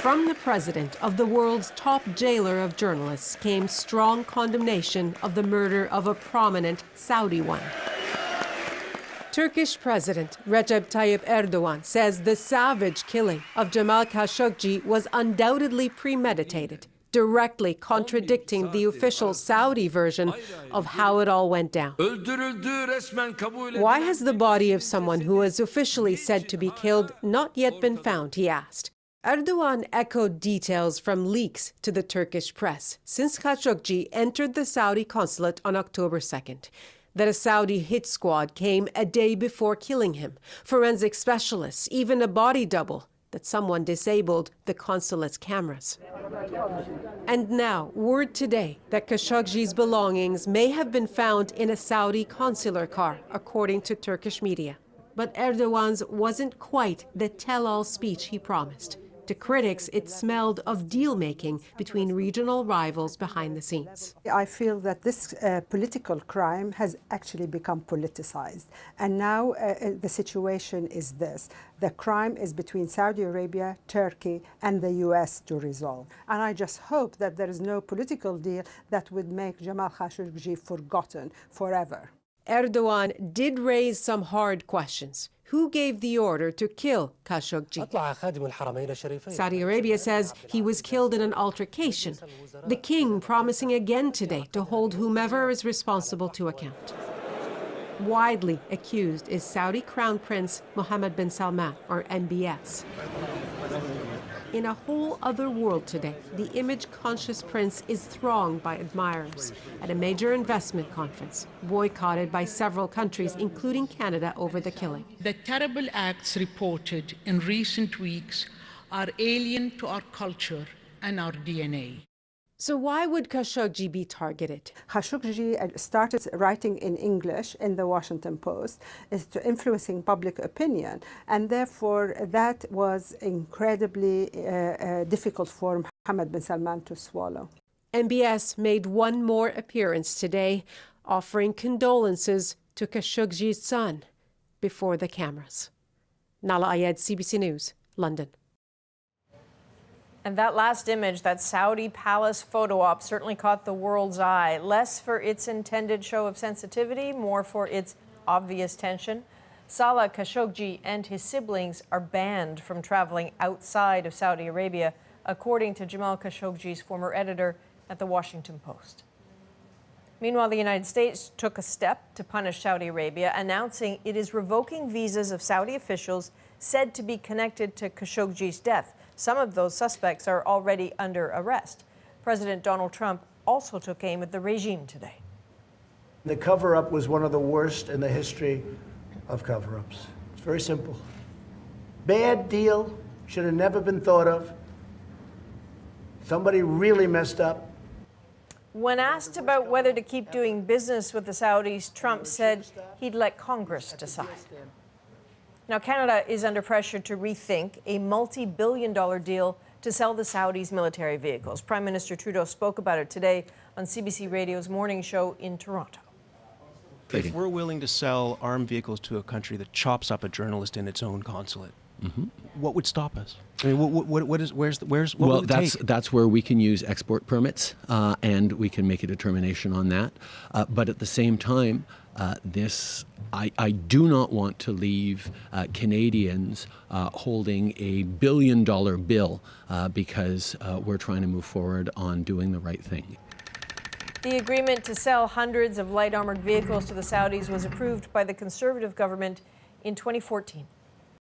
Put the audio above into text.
From the president of the world's top jailer of journalists came strong condemnation of the murder of a prominent Saudi one. Turkish President Recep Tayyip Erdogan says the savage killing of Jamal Khashoggi was undoubtedly premeditated, directly contradicting the official Saudi version of how it all went down. Why has the body of someone who is officially said to be killed not yet been found, he asked. Erdogan echoed details from leaks to the Turkish press since Khashoggi entered the Saudi consulate on October 2nd. That a Saudi hit squad came a day before killing him, forensic specialists, even a body double, that someone disabled the consulate's cameras. And now, word today that Khashoggi's belongings may have been found in a Saudi consular car, according to Turkish media. But Erdogan's wasn't quite the tell-all speech he promised. To critics, it smelled of deal-making between regional rivals behind the scenes. I feel that this political crime has actually become politicized. And now the situation is this. The crime is between Saudi Arabia, Turkey, and the U.S. to resolve. And I just hope that there is no political deal that would make Jamal Khashoggi forgotten forever. Erdogan did raise some hard questions. Who gave the order to kill Khashoggi? Saudi Arabia says he was killed in an altercation. The king promising again today to hold whomever is responsible to account. Widely accused is Saudi Crown Prince Mohammed bin Salman, or MBS. In a whole other world today, the image-conscious prince is thronged by admirers at a major investment conference, boycotted by several countries, including Canada, over the killing. The terrible acts reported in recent weeks are alien to our culture and our DNA. So why would Khashoggi be targeted? Khashoggi started writing in English in the Washington Post, is to influencing public opinion, and therefore that was incredibly difficult for Mohammed bin Salman to swallow. MBS made one more appearance today, offering condolences to Khashoggi's son before the cameras. Nala Ayed, CBC News, London. And that last image, that Saudi palace photo op, certainly caught the world's eye, less for its intended show of sensitivity, more for its obvious tension. Salah Khashoggi and his siblings are banned from traveling outside of Saudi Arabia, according to Jamal Khashoggi's former editor at the Washington Post. Meanwhile, the United States took a step to punish Saudi Arabia, announcing it is revoking visas of Saudi officials said to be connected to Khashoggi's death. Some of those suspects are already under arrest. President Donald Trump also took aim at the regime today. The cover-up was one of the worst in the history of cover-ups. It's very simple. Bad deal, should have never been thought of. Somebody really messed up. When asked about whether to keep doing business with the Saudis, Trump said he'd let Congress decide. Now, Canada is under pressure to rethink a multi-billion-dollar deal to sell the Saudis military vehicles. Prime Minister Trudeau spoke about it today on CBC Radio's morning show in Toronto. If we're willing to sell armed vehicles to a country that chops up a journalist in its own consulate, what would stop us? I mean, that's where we can use export permits, and we can make a determination on that. But at the same time, I do not want to leave Canadians holding a billion-dollar bill because we're trying to move forward on doing the right thing. The agreement to sell hundreds of light armored vehicles to the Saudis was approved by the Conservative government in 2014.